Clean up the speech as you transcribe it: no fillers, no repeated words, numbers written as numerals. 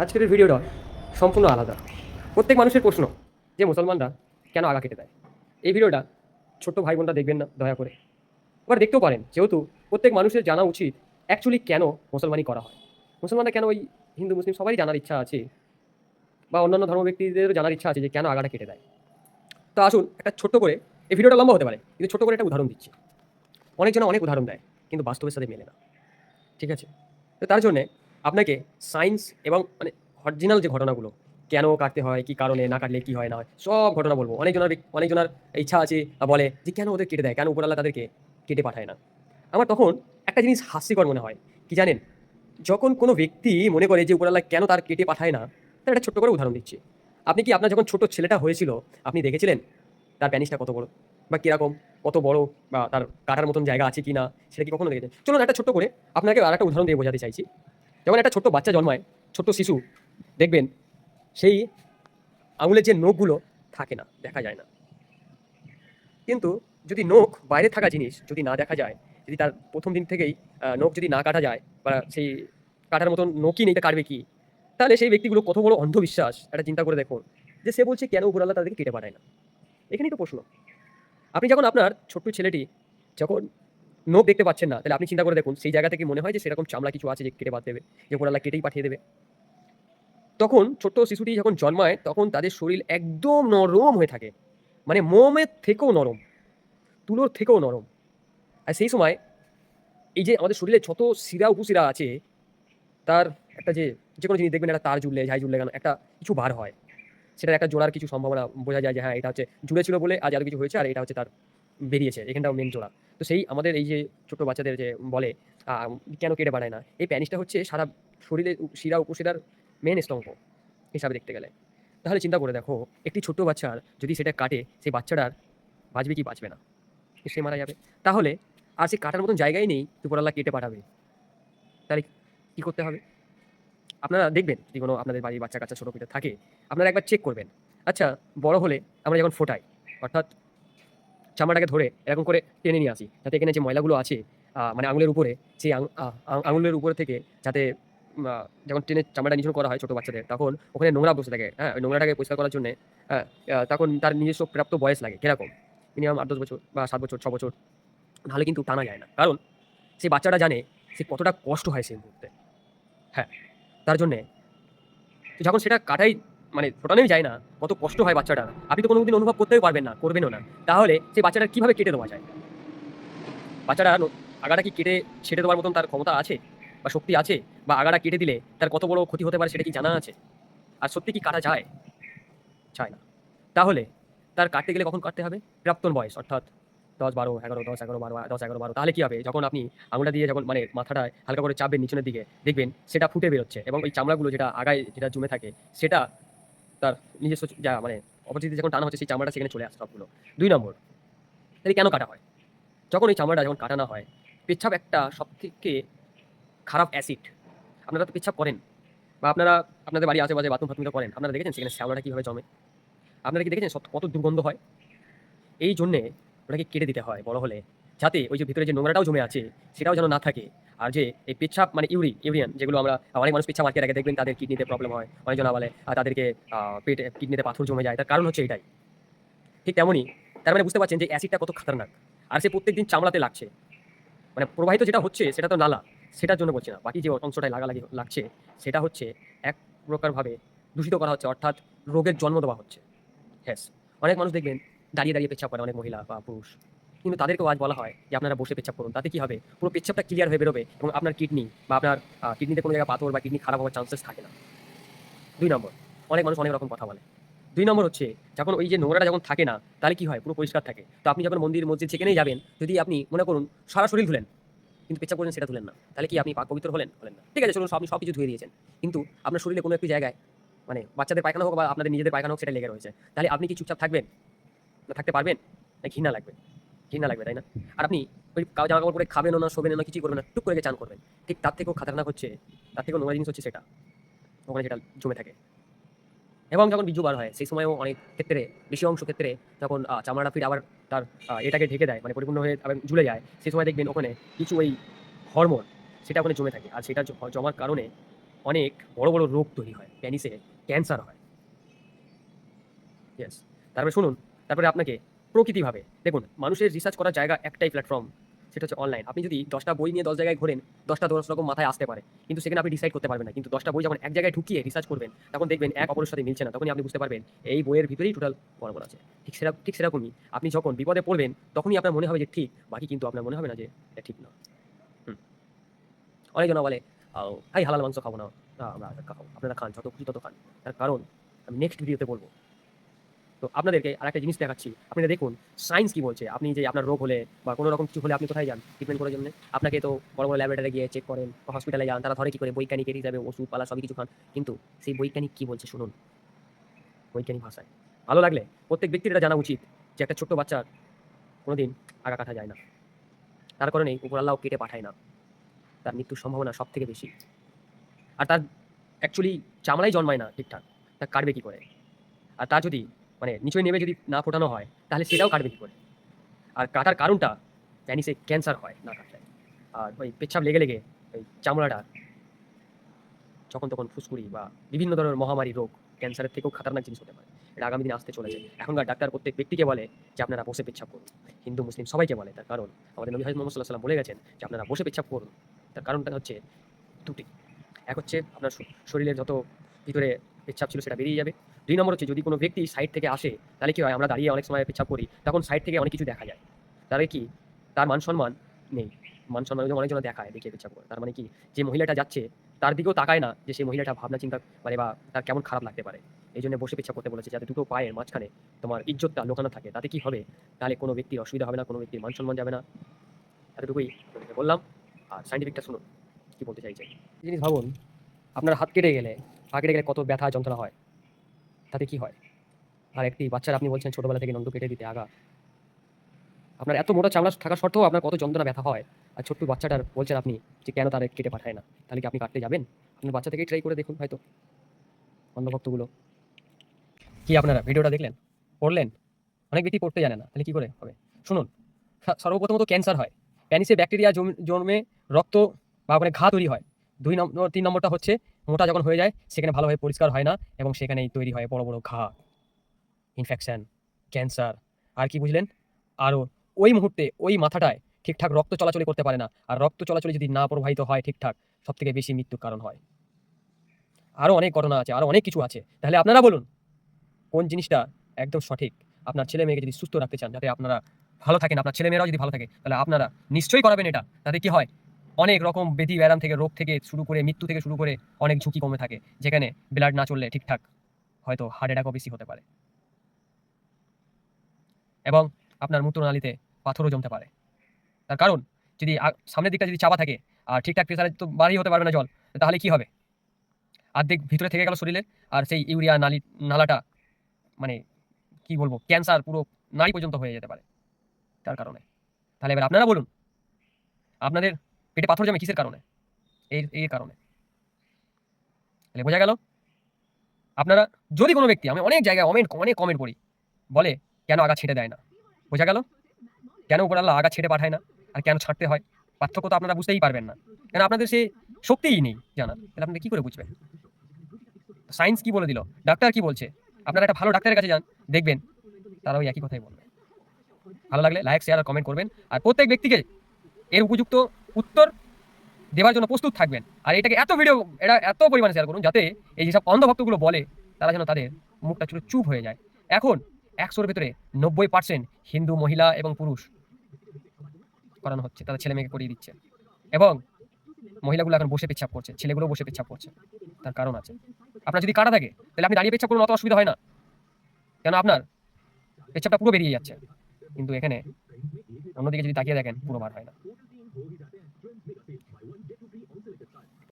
আজকের এই ভিডিওটা সম্পূর্ণ আলাদা। প্রত্যেক মানুষের প্রশ্ন যে মুসলমানরা কেন আগা কেটে দেয়। এই ভিডিওটা ছোট্ট ভাই বোনরা দেখবেন না দয়া করে। আবার দেখতেও পারেন, যেহেতু প্রত্যেক মানুষের জানা উচিত অ্যাকচুয়ালি কেন মুসলমানি করা হয়। মুসলমানরা কেন ওই হিন্দু মুসলিম সবারই জানার ইচ্ছা আছে, বা অন্যান্য ধর্ম ব্যক্তিদেরও জানার ইচ্ছা আছে যে কেন আগাটা কেটে দেয়। তো আসুন একটা ছোট্ট করে, এই ভিডিওটা লম্বা হতে পারে কিন্তু ছোট্ট করে একটা উদাহরণ দিচ্ছি। অনেকজন অনেক উদাহরণ দেয় কিন্তু বাস্তবের সাথে মেলে না। ঠিক আছে? তো তার জন্যে আপনাকে সায়েন্স এবং মানে অরিজিনাল যে ঘটনাগুলো, কেন কাটতে হয়, কি কারণে, না কাটলে কি হয় না হয়, সব ঘটনা বলব। অনেকজনের ইচ্ছা আছে বলে যে কেন ওদের কেটে দেয়? কেন উপরওয়ালা তাদেরকে কেটে পাঠায় না? আমার তখন একটা জিনিস হাস্যকর মনে হয়। কি জানেন? যখন কোনো ব্যক্তি মনে করে যে উপরওয়ালা কেন তার কেটে পাঠায় না, তার একটা ছোট্ট করে উদাহরণ দিচ্ছি। আপনি কি আপনার যখন ছোট ছেলেটা হয়েছিল, আপনি দেখেছিলেন তার প্যানিসটা কত বড়? বা কিরকম, কত বড়, বা তার কাটার মতন জায়গা আছে কিনা, সেটা কি কখনো দেখেছেন? চলুন একটা ছোট্ট করে আপনাকে আরেকটা উদাহরণ দিয়ে বোঝাতে চাইছি। যখন একটা ছোট্ট বাচ্চা জন্মায়, ছোট্ট শিশু, দেখবেন সেই আঙুলের যে নখগুলো থাকে না, দেখা যায় না। কিন্তু যদি নখ বাইরে থাকা জিনিস যদি না দেখা যায়, যদি তার ১ম দিন থেকেই নখ যদি না কাটা যায়, বা সেই কাটার মতন নখই নেই, তা কাটবে কি? তাহলে সেই ব্যক্তিগুলো কত বড় অন্ধবিশ্বাস, একটা চিন্তা করে দেখুন। যে সে বলছে কেন উপরওয়ালা তাদেরকে কেটে পাঠায় না? এখানেই তো প্রশ্ন। আপনি যখন আপনার ছোট্ট ছেলেটি যখন নখ দেখতে পাচ্ছেন না, তাহলে আপনি চিন্তা করে দেখুন সেই জায়গা থেকে মনে হয় যে সেরকম চামড়া কিছু আছে যে কেটে বাদ দেবে, যে উপরওয়ালা কেটেই পাঠিয়ে দেবে। তখন ছোট্ট শিশুটি যখন জন্মায় তখন তাদের শরীর একদম নরম হয়ে থাকে। মানে মোমের থেকেও নরম, তুলোর থেকেও নরম। আর সেই সময় এই যে আমাদের শরীরে যত শিরা উপশিরা আছে, তার একটা যে যেকোনো জিনিস দেখবেন একটা তার জুড়লে, ঝাই জুড়লে কেন একটা কিছু বার হয়। সেটার একটা জোড়ার কিছু সম্ভাবনা বোঝা যায় যে হ্যাঁ, এটা হচ্ছে জুড়ে ছিল বলে আজ এত কিছু হয়েছে, আর এটা হচ্ছে তার বেরিয়েছে। এখানটাও মেইন জোড়া। তো সেই আমাদের এই যে ছোট্ট বাচ্চাদের যে বলে আ কেন কেটে বাড়ায় না? এই প্যানিসটা হচ্ছে সারা শরীরের শিরা উপশিরার মেইন স্তম্ভ হিসাবে দেখতে গেলে। তাহলে চিন্তা করে দেখো, একটি ছোট্ট বাচ্চার যদি সেটা কাটে, সেই বাচ্চাটার বাঁচবে কি বাঁচবে না? সে মারা যাবে। তাহলে আর সে কাটার মতন জায়গাই নেই, দুপুরবেলা কেটে পাঠাবে। তাহলে কি করতে হবে? আপনারা দেখবেন যদি কোনো আপনাদের বাড়ির বাচ্চা-কাচ্চা ছোট পেটে থাকে, আপনারা একবার চেক করবেন। আচ্ছা, বড় হলে আমরা যখন ফোটাই, অর্থাৎ চামড়াটাকে ধরে এরকম করে টেনে নিয়ে আসি, যাতে এখানে যে ময়লাগুলো আছে মানে আঙুলের উপরে, সেই আঙ আ আ আঙুলের উপরে থেকে যাতে আ যখন টেনে চামড়াটা নিছুন করা হয় ছোট বাচ্চাদের, তখন ওখানে নোংরা বসে থাকে। হ্যাঁ? ওই নোংরাটাকে পরিষ্কার করার জন্যে হ্যাঁ, তখন তার নিজস্ব প্রাপ্ত বয়স লাগে। কিরকম? মিনিমাম ৮-১০ বছর বা ৭ বছর, ৬ বছর। নাহলে কিন্তু টানা যায় না। কারণ সেই বাচ্চাটা জানে সে কতটা কষ্ট হয় সেই মুহূর্তে। হ্যাঁ, তার জন্যে যখন সেটা কাটাই মানে ফোটানোই যায় না, কত কষ্ট হয় বাচ্চাটার। আপনি তো কোনদিন অনুভব করতেই পারবেন না, করবেনও না। তাহলে সেই বাচ্চাটার কিভাবে কেটে দেওয়া যায়? বাচ্চাটা আগাটা কি কেটে ছেঁটে দেওয়ার মতন তার ক্ষমতা আছে? বা শক্তি আছে? বা আগাটা কেটে দিলে তার কত বড় ক্ষতি হতে পারে সেটা কি জানা আছে? আর সত্যি কি কাটা যায়? যায় না। তাহলে তার কাটতে গেলে কখন কাটতে হবে? প্রাক্তন বয়স, অর্থাৎ ১০, ১২, ১১, 10, 11, 12, 10, 11, 12। তাহলে কি হবে? যখন আপনি আঙুলটা দিয়ে যখন মানে মাথাটায় হালকা করে চাপবেন নিচনের দিকে, দেখবেন সেটা ফুটে বেরোচ্ছে এবং ওই চামড়াগুলো যেটা আগায় যেটা জমে থাকে, সেটা তার নিজস্ব মানে অপরদিকে যখন টানা হচ্ছে সেই চামড়াটা সেখানে চলে আসে সবগুলো। ২ নম্বর, তাহলে কেন কাটা হয়? যখন এই চামড়াটা যখন কাটা না হয়, পেচ্ছাব একটা সবথেকে খারাপ অ্যাসিড। আপনারা তো পেচ্ছাব করেন, বা আপনারা আপনাদের বাড়ির আশেপাশে বাথরুম-ফাথরুমে করেন। আপনারা দেখেছেন সেখানে শ্যাওলাটা কিভাবে জমে? আপনারা কি দেখেছেন কত দুর্গন্ধ হয়? এই জন্যে ওটাকে কেটে দিতে হয় বড় হলে। যাতে ওই যে ভিতরে যে নোংরাটাও জমে আছে, সেটাও যেন না থাকে। আর যে এই পেচ্ছাব মানে ইউরিয়ান যেগুলো আমরা অনেক মানুষ পেচ্ছাব আটকে রাখে, দেখবেন তাদের কিডনিতে প্রবলেম হয়। অনেকজন বলে তাদেরকে পেটে কিডনিতে পাথর জমে যায়। তার কারণ হচ্ছে এটাই। ঠিক তেমনই তার মানে বুঝতে পারছেন যে অ্যাসিডটা কত খাতারনাক। আর সে প্রত্যেকদিন চামড়াতে লাগছে। মানে প্রবাহিত যেটা হচ্ছে সেটা তো নালা। সেটার জন্য বলছি না। বাকি যে অংশটায় লাগালাগি লাগছে সেটা হচ্ছে এক প্রকারভাবে দূষিত করা হচ্ছে, অর্থাৎ রোগের জন্ম দেওয়া হচ্ছে। হ্যাঁ, অনেক মানুষ দেখবেন দাঁড়িয়ে, দাঁড়িয়ে পেচ্ছাব করে, অনেক মহিলা বা পুরুষ। কিন্তু তাদেরকেও আজ বলা হয় যে আপনারা বসে পেচ্ছাব করুন। তাতে কি হবে? পুরো পেচ্ছাবটা ক্লিয়ার হয়ে বেরোবে এবং আপনার কিডনি বা আপনার কিডনিতে কোনো জায়গায় পাথর বা কিডনি খারাপ হওয়ার চান্সেস থাকে না। ২ নম্বর, অনেক মানুষ অনেক রকম কথা বলে। ২ নম্বর হচ্ছে যখন ওই যে নোংরাটা যখন থাকে না, তাহলে কি হয়? পুরো পরিষ্কার থাকে। তো আপনি যখন মন্দির, মসজিদ যেখানেই যাবেন, যদি আপনি মনে করুন সারা শরীর ধুলেন, কিন্তু পেচ্ছাব করলেন সেটা ধুলেন না। তাহলে কি আপনি পাক পবিত্র হলেন? হলেন না। ঠিক আছে, চলুন আপনি সবকিছু ধুয়ে দিয়েছেন। কিন্তু আপনার শরীরে কোনো একটি জায়গায় মানে বাচ্চাদের পায়খানা হোক বা আপনাদের নিজেদের পায়খানা হোক সেটা লেগে রয়েছে। তাহলে আপনি কি চুপচাপ থাকবেন? না থাকতে পারবেন? না ঘৃণা লাগবে? ঘৃণা লাগবে, তাই না? আর আপনি ওই জামাকাপড় পরে খাবেনও না, শোবেনও না, কিছুই করবেন না। টুক করে গিয়ে চান করবেন। ঠিক তার থেকেও খাতারনাক হচ্ছে, তার থেকেও নোংরা জিনিস হচ্ছে সেটা। ওখানে যেটা জমে থাকে। এবং যখন বীর্য বার হয় সেই সময়ও অনেক ক্ষেত্রে, বেশি অংশ ক্ষেত্রে যখন চামড়াটা ফির আবার তার এটাকে ঢেকে দেয়, মানে পরিপূর্ণ হয়ে আবার ঝুলে যায়, সেই সময় দেখবেন ওখানে কিছু ওই হরমোন সেটা ওখানে জমে থাকে। আর সেটা জমার কারণে অনেক বড় বড় রোগ তৈরি হয়, প্যানিসে ক্যান্সার হয়। ইয়েস। তারপরে শুনুন, তারপরে আপনাকে প্রকৃতিভাবে দেখুন, মানুষের রিসার্চ করার জায়গা একটাই প্ল্যাটফর্ম, সেটা হচ্ছে অনলাইন। আপনি যদি 10টা বই নিয়ে 10 জায়গায় ঘোরেন, 10টা 10 রকম মাথায় আসতে পারে। কিন্তু সেখানে আপনি ডিসাইড করতে পারবেন না। কিন্তু 10টা বই যখন এক জায়গায় ঢুকিয়ে রিসার্চ করবেন, তখন দেখবেন এক অপরের সাথে মিলছে না। তখনই আপনি বুঝতে পারবেন এই বইয়ের ভিতরেই টোটাল গড়বড় আছে। ঠিক সেরকমই আপনি যখন বিপদে পড়বেন, তখনই আপনার মনে হবে যে ঠিক, বাকি কিন্তু আপনার মনে হবে না যে এটা ঠিক না। হুম। অনেকজনা বলে, "এই হালাল মাংস খাবো না। আমরা খাবো।" আপনারা খান, যত খুশি তত খান। তার কারণ আমি নেক্সট ভিডিওতে বলব। তো আপনাদেরকে আরেকটা জিনিস দেখাচ্ছি। আপনারা দেখুন সায়েন্স কি বলছে। আপনি যে আপনার রোগ হলে বা কোনো রকম কিছু হলে আপনি কোথায় যান ট্রিটমেন্ট করার জন্যে? আপনাকে তো বড়, বড় ল্যাবরেটরি গিয়ে চেক করেন বা হসপিটালে যান। তারা ধরে কি করে? বৈজ্ঞানিকের হিসাবে ওষুধপালা সবই কিছু খান। কিন্তু সেই বৈজ্ঞানিক কি বলছে শুনুন, বৈজ্ঞানিক ভাষায়। ভালো লাগলে প্রত্যেক ব্যক্তির এটা জানা উচিত যে একটা ছোট্ট বাচ্চার কোনোদিন আগা কাটা যায় না। তার কারণেই উপর আল্লাহ কেটে পাঠায় না। তার মৃত্যুর সম্ভাবনা সবথেকে বেশি। আর তার অ্যাকচুয়ালি চামড়াই জন্মায় না ঠিকঠাক। তা কাটবে কি করে? আর তার যদি মানে নিচয় নেমে যদি না ফোটানো হয়, তাহলে সেটাও কাটবে কি করে? আর কাটার কারণটা প্যানিসে ক্যান্সার হয় না কাটলে। আর ওই পেচ্ছাপ লেগে, লেগে ওই চামড়াটা যখন তখন ফুসকুড়ি বা বিভিন্ন ধরনের মহামারী রোগ, ক্যান্সারের থেকেও খাতারনাক জিনিস হতে পারে। এটা আগামী দিনে আসতে চলেছে। এখনকার ডাক্তার প্রত্যেক ব্যক্তিকে বলে যে আপনারা বসে পেচ্ছাপ করুন। হিন্দু, মুসলিম সবাইকে বলে। তার কারণ আমাদের নবী হযরত মুহাম্মদ সাল্লাল্লাহু আলাইহি ওয়াসাল্লাম বলে গেছেন যে আপনারা বসে পেচ্ছাপ করুন। তার কারণটা হচ্ছে ২টি। এক হচ্ছে আপনার শরীরের যত ভিতরে পেচ্ছাপ ছিল সেটা বেরিয়ে যাবে। ২ নম্বর হচ্ছে যদি কোনো ব্যক্তি সাইড থেকে আসে, তাহলে কি হয়? আমরা দাঁড়িয়ে অনেক সময় পেচ্ছাপ করি, তখন সাইড থেকে অনেক কিছু দেখা যায়। তাহলে কি? তার মান-সম্মান নেই। মান-সম্মান ওই যে অনেকজনা দেখায়, দেখিয়ে পেচ্ছাপ করে। তার মানে কি? যে মহিলাটা যাচ্ছে, তার দিকেও তাকায় না যে সেই মহিলাটা ভাবনা চিন্তা মানে বা তার কেমন খারাপ লাগতে পারে। এইজন্য বসে পেচ্ছাপ করতে বলেছে যাতে দুটো পায়ের মাঝখানে তোমার ইজ্জতটা লুকানো থাকে। তাতে কি হবে? তাহলে কোনো ব্যক্তির অসুবিধা হবে না, কোনো ব্যক্তির মান-সম্মান যাবে না। এতটুকুই আপনাদেরকে বললাম। আর সায়েন্টিফিকটা শুনুন, কি বলতে চাইছে। জিনিস ভাবুন, আপনার হাত কেটে গেলে, পা কেটে গেলে কত ব্যথা যন্ত্রণা হয়। তাতে কি হয়? আর একটি বাচ্চার আপনি বলছেন ছোটবেলা থেকে নন্দ কেটে দিতে আগা। আপনার এত মোটা চামড়া থাকা সত্ত্বেও আপনার কত যন্ত্রণা ব্যথা হয়। আর ছোট্ট বাচ্চাটার বলছেন আপনি যে কেন তারা কেটে পাঠায় না। তাহলে কি আপনি কাটতে যাবেন? আপনার বাচ্চা থেকেই ট্রাই করে দেখুন হয়তো। অন্ধভক্তগুলো। কি আপনারা ভিডিওটা দেখলেন? পড়লেন? অনেক ব্যক্তি পড়তে জানে না। তাহলে কি করে হবে? শুনুন, সর্বপ্রথমত ক্যান্সার হয়। প্যানিসে ব্যাকটেরিয়া জন্মে রক্ত বা ওখানে ঘা তৈরি হয়। ৩ নম্বরটা হচ্ছে মোটা যখন হয়ে যায় সেখানে ভালোভাবে পরিষ্কার হয় না এবং সেখানেই তৈরি হয় বড়, বড় ঘা, ইনফেকশন, ক্যান্সার। আর কি বুঝলেন? আরও ওই মুহূর্তে ওই মাথাটায় ঠিকঠাক রক্ত চলাচল করতে পারে না। আর রক্ত চলাচল যদি না প্রবাহিত হয় ঠিকঠাক, সবথেকে বেশি মৃত্যুর কারণ হয়। আরও অনেক ঘটনা আছে, আরও অনেক কিছু আছে। তাহলে আপনারা বলুন, কোন জিনিসটা একদম সঠিক? আপনার ছেলে-মেয়েকে যদি সুস্থ রাখতে চান, যাতে আপনারা ভালো থাকেন, আপনার ছেলে-মেয়েরাও যদি ভালো থাকে, তাহলে আপনারা নিশ্চয়ই করাবেন এটা। তাতে কি হয়? অনেক রকম ব্যাধি-ব্যারাম থেকে, রোগ থেকে শুরু করে, মৃত্যু থেকে শুরু করে অনেক ঝুঁকি কমে থাকে। যেখানে ব্লাড না চললে ঠিকঠাক হয়তো হার্ট অ্যাটাকও বেশি হতে পারে। এবং আপনার মূত্রনালীতে পাথরও জমতে পারে। তার কারণ যদি সামনের দিকটা যদি চাপা থাকে আর ঠিকঠাক প্রেসারে তো বাড়িই হতে পারবে না জল, তাহলে কি হবে? অর্ধেক ভিতরে থেকে গেল শরীরে, আর সেই ইউরিয়া নালাটা মানে কি বলবো? ক্যান্সার পুরো নাড়ি পর্যন্ত হয়ে যেতে পারে তার কারণে। তাহলে এবার আপনারা বলুন, আপনাদের পেটে পাথর জমে কিসের কারণে? এর কারণে। তাহলে বোঝা গেল? আপনারা যদি কোনো ব্যক্তি, আমি অনেক জায়গায় অনেক কমেন্ট পড়ি, বলে কেন আগা ছেঁটে দেয় না? বোঝা গেল? কেন উপর আল্লাহ আগা ছেড়ে পাঠায় না? আর কেন ছাঁটতে হয়? পার্থক্য তো আপনারা বুঝতেই পারবেন না। কেন আপনাদের সে শক্তিই নেই জানার। তাহলে আপনি কি করে বুঝবেন? সায়েন্স কি বলে দিল? ডাক্তার কি বলছে? আপনারা একটা ভালো ডাক্তারের কাছে যান, দেখবেন তারা ওই একই কথাই বলবে। ভালো লাগলে লাইক, শেয়ার আর কমেন্ট করবেন। আর প্রত্যেক ব্যক্তিকে এর উপযুক্ত উত্তর দেওয়ার জন্য প্রস্তুত থাকবেন। আর এটাকে এত পরিমাণে শেয়ার করুন যাতে এই যেসব অন্ধভক্তগুলো বলে তারা যেন তাদের মুখটা চুপ হয়ে যায়। এখন ১০০ এর ভেতরে ৯০% হিন্দু মহিলা এবং পুরুষ করানো হচ্ছে। তাদের ছেলে-মেয়েকে করিয়ে দিচ্ছে। এবং মহিলাগুলো এখন বসে পেচ্ছাব করছে, ছেলেগুলোও বসে পেচ্ছাব করছে। তার কারণ আছে। আপনার যদি কাটা থাকে তাহলে আপনি দাঁড়িয়ে পেচ্ছাব করুন, অত অসুবিধা হয় না। কেন আপনার পেচ্ছাবটা পুরো বেরিয়ে যাচ্ছে। কিন্তু এখানে অন্যদিকে যদি তাকিয়ে দেখেন পুরো বার হয় না।